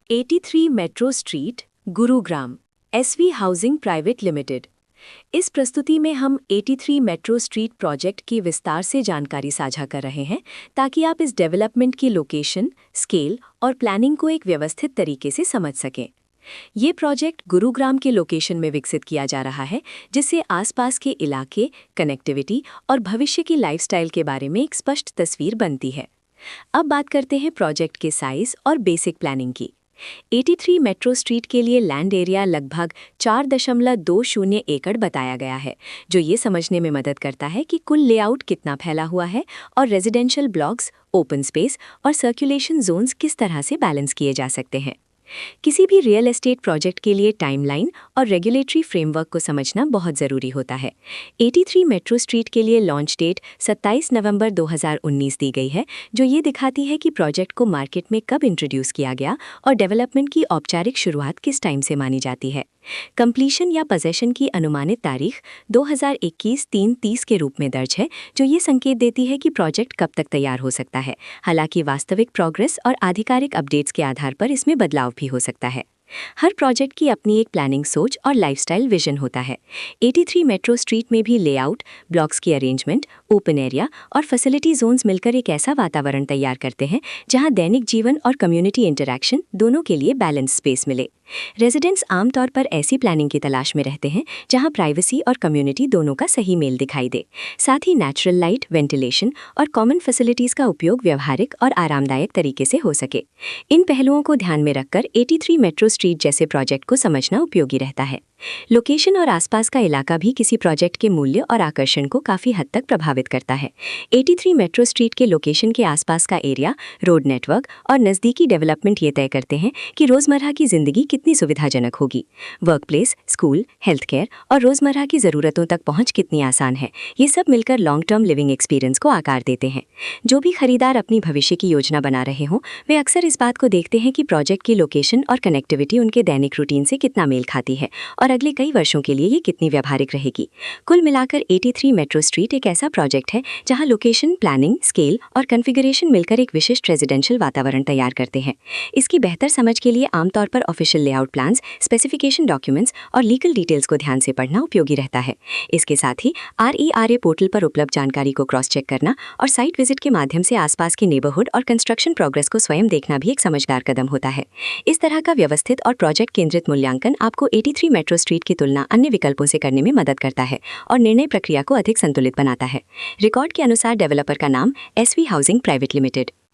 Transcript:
83 metro street, Gurugram, SV housing private limited. इस प्रस्तुति में हम 83 मेट्रो स्ट्रीट प्रोजेक्ट की विस्तार से जानकारी साझा कर रहे हैं ताकि आप इस डेवलपमेंट की लोकेशन, स्केल और प्लानिंग को एक व्यवस्थित तरीके से समझ सकें। ये प्रोजेक्ट गुरुग्राम के लोकेशन में विकसित किया जा रहा है, जिससे आसपास के इलाके, कनेक्टिविटी और भविष्य की लाइफस्टाइल के बारे में एक स्पष्ट तस्वीर बनती है। अब बात करते हैं प्रोजेक्ट के साइज और बेसिक प्लानिंग की। 83 मेट्रो स्ट्रीट के लिए लैंड एरिया लगभग 4.20 एकड़ बताया गया है, जो ये समझने में मदद करता है कि कुल लेआउट कितना फैला हुआ है और रेजिडेंशियल ब्लॉक्स, ओपन स्पेस और सर्कुलेशन जोन्स किस तरह से बैलेंस किए जा सकते हैं। किसी भी रियल एस्टेट प्रोजेक्ट के लिए टाइमलाइन और रेगुलेटरी फ्रेमवर्क को समझना बहुत ज़रूरी होता है। 83 मेट्रो स्ट्रीट के लिए लॉन्च डेट 27 नवंबर 2019 दी गई है, जो ये दिखाती है कि प्रोजेक्ट को मार्केट में कब इंट्रोड्यूस किया गया और डेवलपमेंट की औपचारिक शुरुआत किस टाइम से मानी जाती है। कंप्लीशन या पोजेशन की अनुमानित तारीख 2021-3-30 के रूप में दर्ज है, जो ये संकेत देती है कि प्रोजेक्ट कब तक तैयार हो सकता है। हालांकि वास्तविक प्रोग्रेस और आधिकारिक अपडेट्स के आधार पर इसमें बदलाव भी हो सकता है। हर प्रोजेक्ट की अपनी एक प्लानिंग सोच और लाइफस्टाइल विजन होता है। 83 मेट्रो स्ट्रीट में भी लेआउट, ब्लॉक्स की अरेंजमेंट, ओपन एरिया और फैसिलिटी जोन्स मिलकर एक ऐसा वातावरण तैयार करते हैं जहां दैनिक जीवन और कम्युनिटी इंटरैक्शन दोनों के लिए बैलेंस स्पेस मिले। रेजिडेंट्स आमतौर पर ऐसी प्लानिंग की तलाश में रहते हैं जहां प्राइवेसी और कम्युनिटी दोनों का सही मेल दिखाई दे। साथ ही नेचुरल लाइट, वेंटिलेशन और कॉमन फैसिलिटीज का उपयोग व्यवहारिक और आरामदायक तरीके से हो सके। इन पहलुओं को ध्यान में रखकर 83 मेट्रो स्ट्रीट जैसे प्रोजेक्ट को समझना उपयोगी रहता है। लोकेशन और आसपास का इलाका भी किसी प्रोजेक्ट के मूल्य और आकर्षण को काफ़ी हद तक प्रभावित करता है। 83 मेट्रो स्ट्रीट के लोकेशन के आसपास का एरिया, रोड नेटवर्क और नज़दीकी डेवलपमेंट ये तय करते हैं कि रोज़मर्रा की ज़िंदगी कितनी सुविधाजनक होगी। वर्कप्लेस, स्कूल, हेल्थ केयर और रोज़मर्रा की ज़रूरतों तक पहुँच कितनी आसान है, ये सब मिलकर लॉन्ग टर्म लिविंग एक्सपीरियंस को आकार देते हैं। जो भी खरीदार अपनी भविष्य की योजना बना रहे हों, वे अक्सर इस बात को देखते हैं कि प्रोजेक्ट की लोकेशन और कनेक्टिविटी उनके दैनिक रूटीन से कितना मेल खाती है और अगले कई वर्षों के लिए ये कितनी व्यावहारिक रहेगी। कुल मिलाकर 83 मेट्रो स्ट्रीट एक ऐसा प्रोजेक्ट है जहां लोकेशन, प्लानिंग, स्केल और कॉन्फ़िगरेशन मिलकर एक विशिष्ट रेजिडेंशियल वातावरण तैयार करते हैं। इसकी बेहतर समझ के लिए आमतौर पर official layout plans, specification documents और लीगल डिटेल्स को ध्यान से पढ़ना उपयोगी रहता है। इसके साथ ही RERA पोर्टल पर उपलब्ध जानकारी को क्रॉस चेक करना और साइट विजिट के माध्यम से आसपास के नेबरहुड और कंस्ट्रक्शन प्रोग्रेस को स्वयं देखना भी एक समझदार कदम होता है। इस तरह का व्यवस्थित और प्रोजेक्ट केंद्रित मूल्यांकन आपको 83 मेट्रो स्ट्रीट की तुलना अन्य विकल्पों से करने में मदद करता है और निर्णय प्रक्रिया को अधिक संतुलित बनाता है। रिकॉर्ड के अनुसार डेवलपर का नाम एसवी हाउसिंग प्राइवेट लिमिटेड।